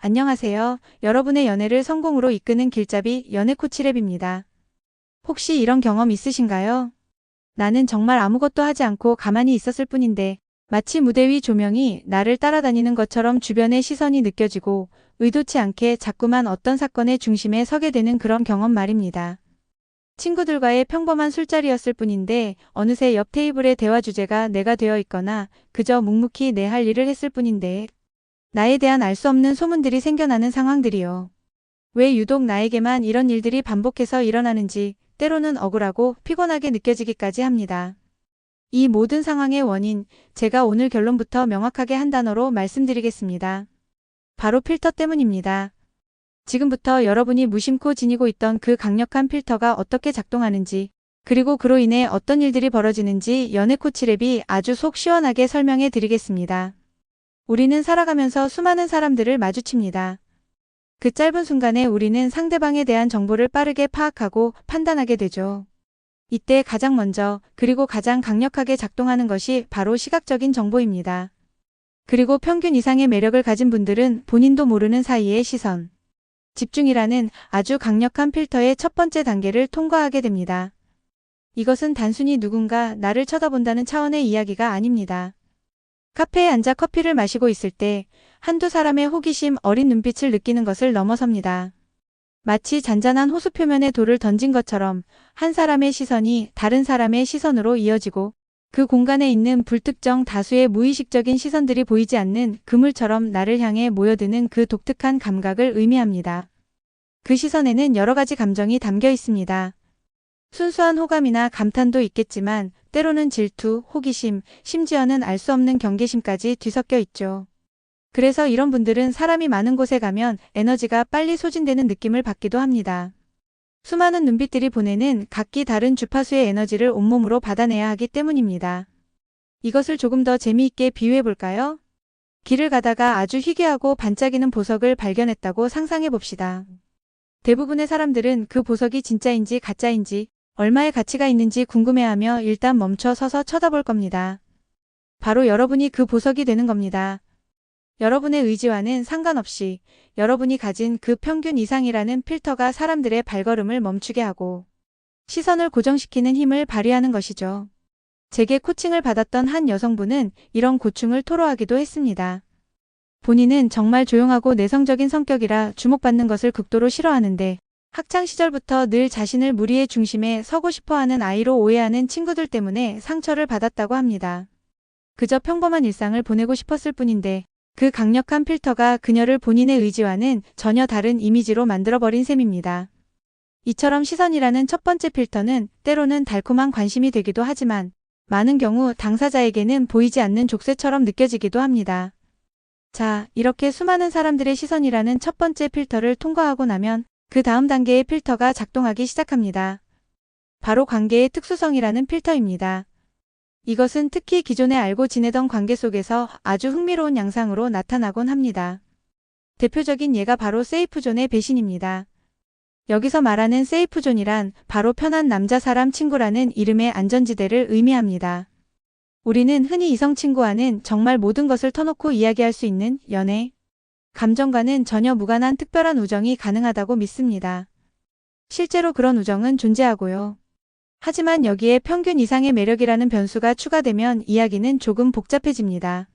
안녕하세요. 여러분의 연애를 성공으로 이끄는 길잡이 연애 코치랩입니다. 혹시 이런 경험 있으신가요? 나는 정말 아무것도 하지 않고 가만히 있었을 뿐인데 마치 무대 위 조명이 나를 따라다니는 것처럼 주변의 시선이 느껴지고 의도치 않게 자꾸만 어떤 사건의 중심에 서게 되는 그런 경험 말입니다. 친구들과의 평범한 술자리였을 뿐인데 어느새 옆 테이블의 대화 주제가 내가 되어 있거나 그저 묵묵히 내 할 일을 했을 뿐인데 나에 대한 알 수 없는 소문들이 생겨나는 상황들이요. 왜 유독 나에게만 이런 일들이 반복해서 일어나는지 때로는 억울하고 피곤하게 느껴지기까지 합니다. 이 모든 상황의 원인, 제가 오늘 결론부터 명확하게 한 단어로 말씀드리겠습니다. 바로 필터 때문입니다. 지금부터 여러분이 무심코 지니고 있던 그 강력한 필터가 어떻게 작동하는지, 그리고 그로 인해 어떤 일들이 벌어지는지 연애 코치랩이 아주 속 시원하게 설명해 드리겠습니다. 우리는 살아가면서 수많은 사람들을 마주칩니다. 그 짧은 순간에 우리는 상대방에 대한 정보를 빠르게 파악하고 판단하게 되죠. 이때 가장 먼저 그리고 가장 강력하게 작동하는 것이 바로 시각적인 정보입니다. 그리고 평균 이상의 매력을 가진 분들은 본인도 모르는 사이의 시선, 집중이라는 아주 강력한 필터의 첫 번째 단계를 통과하게 됩니다. 이것은 단순히 누군가 나를 쳐다본다는 차원의 이야기가 아닙니다. 카페에 앉아 커피를 마시고 있을 때 한두 사람의 호기심 어린 눈빛을 느끼는 것을 넘어섭니다. 마치 잔잔한 호수 표면에 돌을 던진 것처럼 한 사람의 시선이 다른 사람의 시선으로 이어지고 그 공간에 있는 불특정 다수의 무의식적인 시선들이 보이지 않는 그물처럼 나를 향해 모여드는 그 독특한 감각을 의미합니다. 그 시선에는 여러 가지 감정이 담겨 있습니다. 순수한 호감이나 감탄도 있겠지만 때로는 질투, 호기심, 심지어는 알 수 없는 경계심까지 뒤섞여 있죠. 그래서 이런 분들은 사람이 많은 곳에 가면 에너지가 빨리 소진되는 느낌을 받기도 합니다. 수많은 눈빛들이 보내는 각기 다른 주파수의 에너지를 온몸으로 받아내야 하기 때문입니다. 이것을 조금 더 재미있게 비유해 볼까요? 길을 가다가 아주 희귀하고 반짝이는 보석을 발견했다고 상상해 봅시다. 대부분의 사람들은 그 보석이 진짜인지 가짜인지 얼마의 가치가 있는지 궁금해하며 일단 멈춰 서서 쳐다볼 겁니다. 바로 여러분이 그 보석이 되는 겁니다. 여러분의 의지와는 상관없이 여러분이 가진 그 평균 이상이라는 필터가 사람들의 발걸음을 멈추게 하고 시선을 고정시키는 힘을 발휘하는 것이죠. 제게 코칭을 받았던 한 여성분은 이런 고충을 토로하기도 했습니다. 본인은 정말 조용하고 내성적인 성격이라 주목받는 것을 극도로 싫어하는데 학창 시절부터 늘 자신을 무리의 중심에 서고 싶어하는 아이로 오해하는 친구들 때문에 상처를 받았다고 합니다. 그저 평범한 일상을 보내고 싶었을 뿐인데 그 강력한 필터가 그녀를 본인의 의지와는 전혀 다른 이미지로 만들어버린 셈입니다. 이처럼 시선이라는 첫 번째 필터는 때로는 달콤한 관심이 되기도 하지만 많은 경우 당사자에게는 보이지 않는 족쇄처럼 느껴지기도 합니다. 자, 이렇게 수많은 사람들의 시선이라는 첫 번째 필터를 통과하고 나면 그 다음 단계의 필터가 작동하기 시작합니다. 바로 관계의 특수성이라는 필터입니다. 이것은 특히 기존에 알고 지내던 관계 속에서 아주 흥미로운 양상으로 나타나곤 합니다. 대표적인 예가 바로 세이프존의 배신입니다. 여기서 말하는 세이프존이란 바로 편한 남자 사람 친구라는 이름의 안전지대를 의미합니다. 우리는 흔히 이성 친구와는 정말 모든 것을 터놓고 이야기할 수 있는 연애, 감정과는 전혀 무관한 특별한 우정이 가능하다고 믿습니다. 실제로 그런 우정은 존재하고요. 하지만 여기에 평균 이상의 매력이라는 변수가 추가되면 이야기는 조금 복잡해집니다.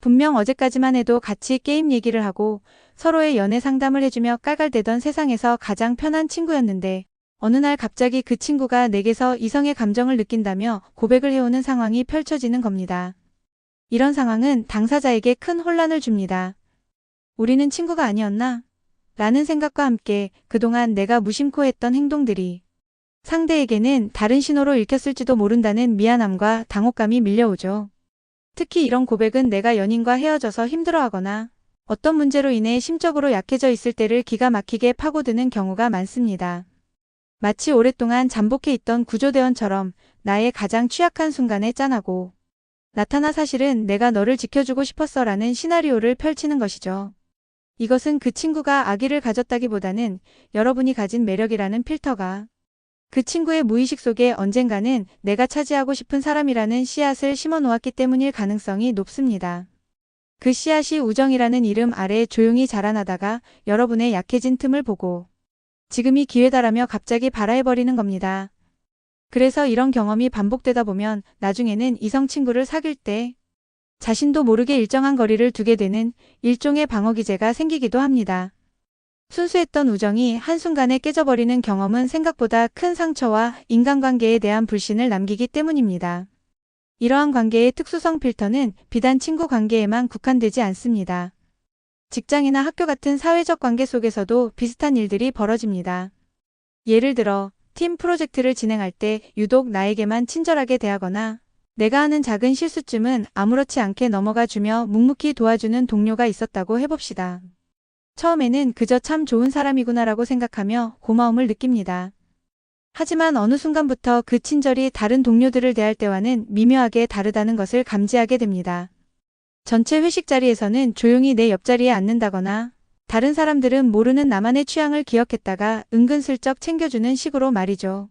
분명 어제까지만 해도 같이 게임 얘기를 하고 서로의 연애 상담을 해주며 깔깔대던 세상에서 가장 편한 친구였는데 어느 날 갑자기 그 친구가 내게서 이성의 감정을 느낀다며 고백을 해오는 상황이 펼쳐지는 겁니다. 이런 상황은 당사자에게 큰 혼란을 줍니다. 우리는 친구가 아니었나? 라는 생각과 함께 그동안 내가 무심코 했던 행동들이 상대에게는 다른 신호로 읽혔을지도 모른다는 미안함과 당혹감이 밀려오죠. 특히 이런 고백은 내가 연인과 헤어져서 힘들어하거나 어떤 문제로 인해 심적으로 약해져 있을 때를 기가 막히게 파고드는 경우가 많습니다. 마치 오랫동안 잠복해 있던 구조대원처럼 나의 가장 취약한 순간에 짠하고 나타나 사실은 내가 너를 지켜주고 싶었어 라는 시나리오를 펼치는 것이죠. 이것은 그 친구가 악의를 가졌다기보다는 여러분이 가진 매력이라는 필터가 그 친구의 무의식 속에 언젠가는 내가 차지하고 싶은 사람이라는 씨앗을 심어 놓았기 때문일 가능성이 높습니다. 그 씨앗이 우정이라는 이름 아래 조용히 자라나다가 여러분의 약해진 틈을 보고 지금이 기회다라며 갑자기 발화해버리는 겁니다. 그래서 이런 경험이 반복되다 보면 나중에는 이성 친구를 사귈 때 자신도 모르게 일정한 거리를 두게 되는 일종의 방어기제가 생기기도 합니다. 순수했던 우정이 한순간에 깨져버리는 경험은 생각보다 큰 상처와 인간관계에 대한 불신을 남기기 때문입니다. 이러한 관계의 특수성 필터는 비단 친구 관계에만 국한되지 않습니다. 직장이나 학교 같은 사회적 관계 속에서도 비슷한 일들이 벌어집니다. 예를 들어 팀 프로젝트를 진행할 때 유독 나에게만 친절하게 대하거나 내가 하는 작은 실수쯤은 아무렇지 않게 넘어가 주며 묵묵히 도와주는 동료가 있었다고 해봅시다. 처음에는 그저 참 좋은 사람이구나라고 생각하며 고마움을 느낍니다. 하지만 어느 순간부터 그 친절이 다른 동료들을 대할 때와는 미묘하게 다르다는 것을 감지하게 됩니다. 전체 회식 자리에서는 조용히 내 옆자리에 앉는다거나 다른 사람들은 모르는 나만의 취향을 기억했다가 은근슬쩍 챙겨주는 식으로 말이죠.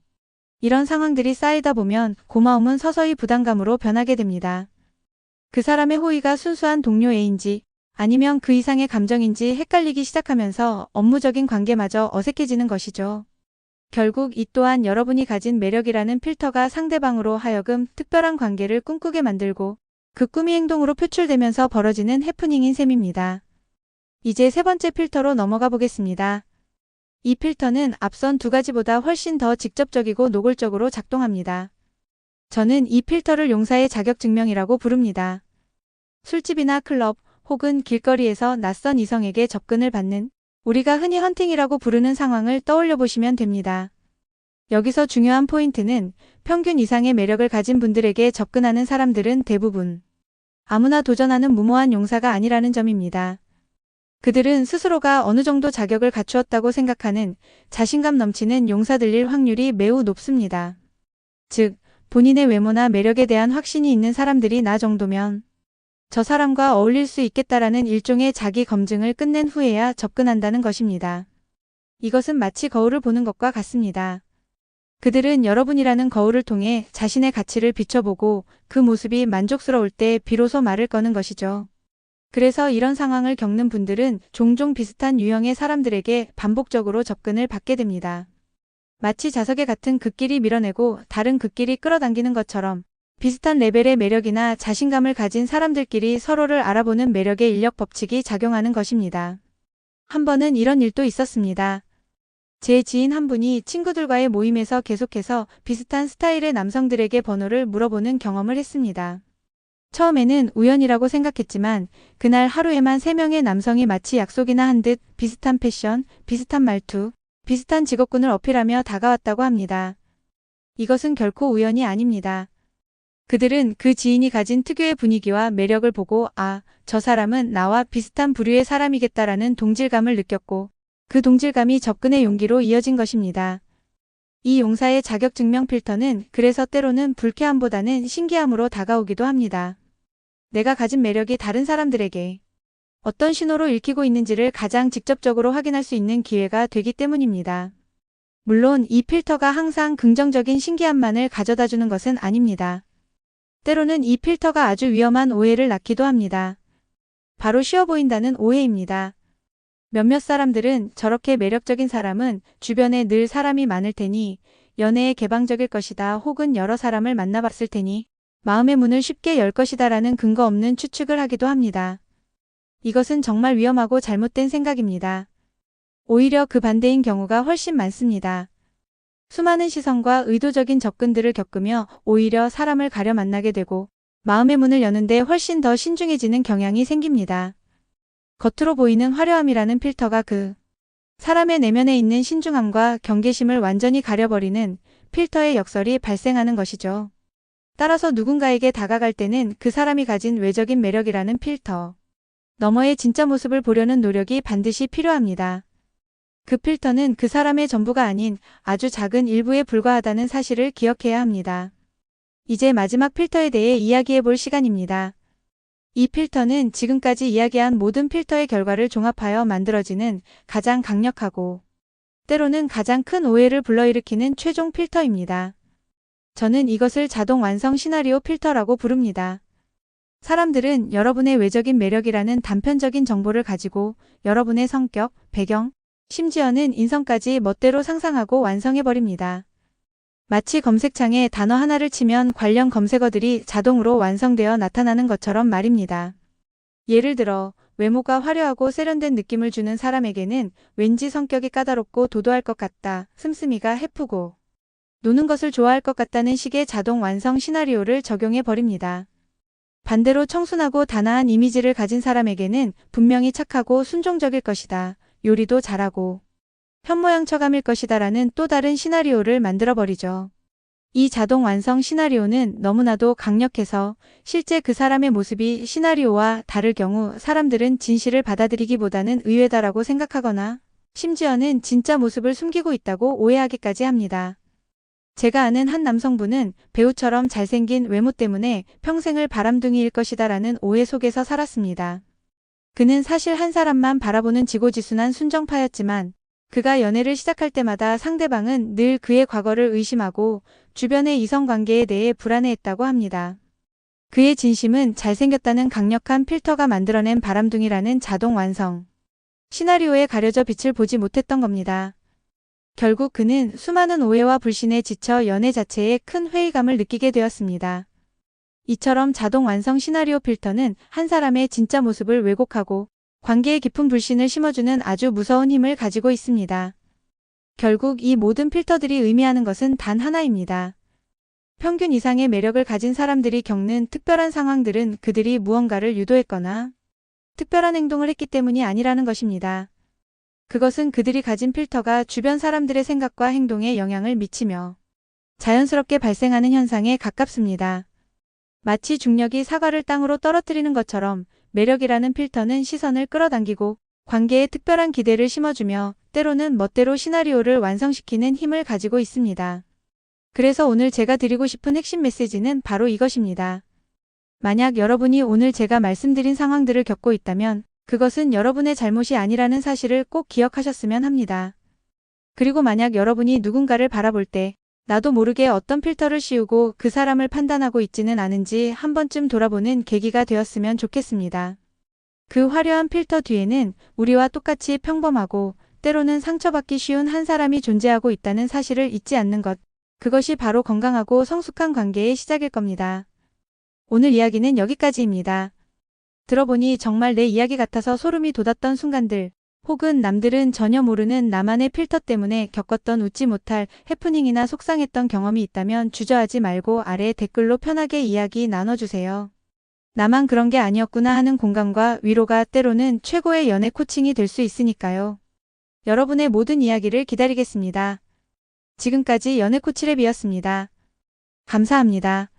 이런 상황들이 쌓이다 보면 고마움은 서서히 부담감으로 변하게 됩니다. 그 사람의 호의가 순수한 동료 애인지 아니면 그 이상의 감정인지 헷갈리기 시작하면서 업무적인 관계마저 어색해지는 것이죠. 결국 이 또한 여러분이 가진 매력이라는 필터가 상대방으로 하여금 특별한 관계를 꿈꾸게 만들고 그 꿈이 행동으로 표출되면서 벌어지는 해프닝인 셈입니다. 이제 세 번째 필터로 넘어가 보겠습니다. 이 필터는 앞선 두 가지보다 훨씬 더 직접적이고 노골적으로 작동합니다. 저는 이 필터를 용사의 자격증명이라고 부릅니다. 술집이나 클럽 혹은 길거리에서 낯선 이성에게 접근을 받는 우리가 흔히 헌팅이라고 부르는 상황을 떠올려 보시면 됩니다. 여기서 중요한 포인트는 평균 이상의 매력을 가진 분들에게 접근하는 사람들은 대부분 아무나 도전하는 무모한 용사가 아니라는 점입니다. 그들은 스스로가 어느 정도 자격을 갖추었다고 생각하는 자신감 넘치는 용사들일 확률이 매우 높습니다. 즉, 본인의 외모나 매력에 대한 확신이 있는 사람들이 나 정도면 저 사람과 어울릴 수 있겠다라는 일종의 자기 검증을 끝낸 후에야 접근한다는 것입니다. 이것은 마치 거울을 보는 것과 같습니다. 그들은 여러분이라는 거울을 통해 자신의 가치를 비춰보고 그 모습이 만족스러울 때 비로소 말을 거는 것이죠. 그래서 이런 상황을 겪는 분들은 종종 비슷한 유형의 사람들에게 반복적으로 접근을 받게 됩니다. 마치 자석에 같은 극끼리 밀어내고 다른 극끼리 끌어당기는 것처럼 비슷한 레벨의 매력이나 자신감을 가진 사람들끼리 서로를 알아보는 매력의 인력 법칙이 작용하는 것입니다. 한 번은 이런 일도 있었습니다. 제 지인 한 분이 친구들과의 모임에서 계속해서 비슷한 스타일의 남성들에게 번호를 물어보는 경험을 했습니다. 처음에는 우연이라고 생각했지만 그날 하루에만 3명의 남성이 마치 약속이나 한 듯 비슷한 패션, 비슷한 말투, 비슷한 직업군을 어필하며 다가왔다고 합니다. 이것은 결코 우연이 아닙니다. 그들은 그 지인이 가진 특유의 분위기와 매력을 보고 저 사람은 나와 비슷한 부류의 사람이겠다라는 동질감을 느꼈고 그 동질감이 접근의 용기로 이어진 것입니다. 이 용사의 자격증명 필터는 그래서 때로는 불쾌함보다는 신기함으로 다가오기도 합니다. 내가 가진 매력이 다른 사람들에게 어떤 신호로 읽히고 있는지를 가장 직접적으로 확인할 수 있는 기회가 되기 때문입니다. 물론 이 필터가 항상 긍정적인 신기함만을 가져다주는 것은 아닙니다. 때로는 이 필터가 아주 위험한 오해를 낳기도 합니다. 바로 쉬워 보인다는 오해입니다. 몇몇 사람들은 저렇게 매력적인 사람은 주변에 늘 사람이 많을 테니 연애에 개방적일 것이다 혹은 여러 사람을 만나봤을 테니 마음의 문을 쉽게 열 것이다 라는 근거 없는 추측을 하기도 합니다. 이것은 정말 위험하고 잘못된 생각입니다. 오히려 그 반대인 경우가 훨씬 많습니다. 수많은 시선과 의도적인 접근들을 겪으며 오히려 사람을 가려 만나게 되고 마음의 문을 여는데 훨씬 더 신중해지는 경향이 생깁니다. 겉으로 보이는 화려함이라는 필터가 그 사람의 내면에 있는 신중함과 경계심을 완전히 가려버리는 필터의 역설이 발생하는 것이죠. 따라서 누군가에게 다가갈 때는 그 사람이 가진 외적인 매력이라는 필터 너머의 진짜 모습을 보려는 노력이 반드시 필요합니다. 그 필터는 그 사람의 전부가 아닌 아주 작은 일부에 불과하다는 사실을 기억해야 합니다. 이제 마지막 필터에 대해 이야기해 볼 시간입니다. 이 필터는 지금까지 이야기한 모든 필터의 결과를 종합하여 만들어지는 가장 강력하고 때로는 가장 큰 오해를 불러일으키는 최종 필터입니다. 저는 이것을 자동 완성 시나리오 필터라고 부릅니다. 사람들은 여러분의 외적인 매력이라는 단편적인 정보를 가지고 여러분의 성격, 배경, 심지어는 인성까지 멋대로 상상하고 완성해버립니다. 마치 검색창에 단어 하나를 치면 관련 검색어들이 자동으로 완성되어 나타나는 것처럼 말입니다. 예를 들어 외모가 화려하고 세련된 느낌을 주는 사람에게는 왠지 성격이 까다롭고 도도할 것 같다, 씀씀이가 해프고 노는 것을 좋아할 것 같다는 식의 자동 완성 시나리오를 적용해 버립니다. 반대로 청순하고 단아한 이미지를 가진 사람에게는 분명히 착하고 순종적일 것이다, 요리도 잘하고 현모양처감일 것이다 라는 또 다른 시나리오를 만들어 버리죠. 이 자동 완성 시나리오는 너무나도 강력해서 실제 그 사람의 모습이 시나리오와 다를 경우 사람들은 진실을 받아들이기보다는 의외다라고 생각하거나 심지어는 진짜 모습을 숨기고 있다고 오해하기까지 합니다. 제가 아는 한 남성분은 배우처럼 잘생긴 외모 때문에 평생을 바람둥이일 것이다 라는 오해 속에서 살았습니다. 그는 사실 한 사람만 바라보는 지고지순한 순정파였지만 그가 연애를 시작할 때마다 상대방은 늘 그의 과거를 의심하고 주변의 이성관계에 대해 불안해했다고 합니다. 그의 진심은 잘생겼다는 강력한 필터가 만들어낸 바람둥이라는 자동 완성 시나리오에 가려져 빛을 보지 못했던 겁니다. 결국 그는 수많은 오해와 불신에 지쳐 연애 자체에 큰 회의감을 느끼게 되었습니다. 이처럼 자동 완성 시나리오 필터는 한 사람의 진짜 모습을 왜곡하고 관계에 깊은 불신을 심어주는 아주 무서운 힘을 가지고 있습니다. 결국 이 모든 필터들이 의미하는 것은 단 하나입니다. 평균 이상의 매력을 가진 사람들이 겪는 특별한 상황들은 그들이 무언가를 유도했거나 특별한 행동을 했기 때문이 아니라는 것입니다. 그것은 그들이 가진 필터가 주변 사람들의 생각과 행동에 영향을 미치며 자연스럽게 발생하는 현상에 가깝습니다. 마치 중력이 사과를 땅으로 떨어뜨리는 것처럼 매력이라는 필터는 시선을 끌어당기고 관계에 특별한 기대를 심어주며 때로는 멋대로 시나리오를 완성시키는 힘을 가지고 있습니다. 그래서 오늘 제가 드리고 싶은 핵심 메시지는 바로 이것입니다. 만약 여러분이 오늘 제가 말씀드린 상황들을 겪고 있다면 그것은 여러분의 잘못이 아니라는 사실을 꼭 기억하셨으면 합니다. 그리고 만약 여러분이 누군가를 바라볼 때 나도 모르게 어떤 필터를 씌우고 그 사람을 판단하고 있지는 않은지 한 번쯤 돌아보는 계기가 되었으면 좋겠습니다. 그 화려한 필터 뒤에는 우리와 똑같이 평범하고 때로는 상처받기 쉬운 한 사람이 존재하고 있다는 사실을 잊지 않는 것, 그것이 바로 건강하고 성숙한 관계의 시작일 겁니다. 오늘 이야기는 여기까지입니다. 들어보니 정말 내 이야기 같아서 소름이 돋았던 순간들, 혹은 남들은 전혀 모르는 나만의 필터 때문에 겪었던 웃지 못할 해프닝이나 속상했던 경험이 있다면 주저하지 말고 아래 댓글로 편하게 이야기 나눠주세요. 나만 그런 게 아니었구나 하는 공감과 위로가 때로는 최고의 연애 코칭이 될 수 있으니까요. 여러분의 모든 이야기를 기다리겠습니다. 지금까지 연애 코치랩이었습니다. 감사합니다.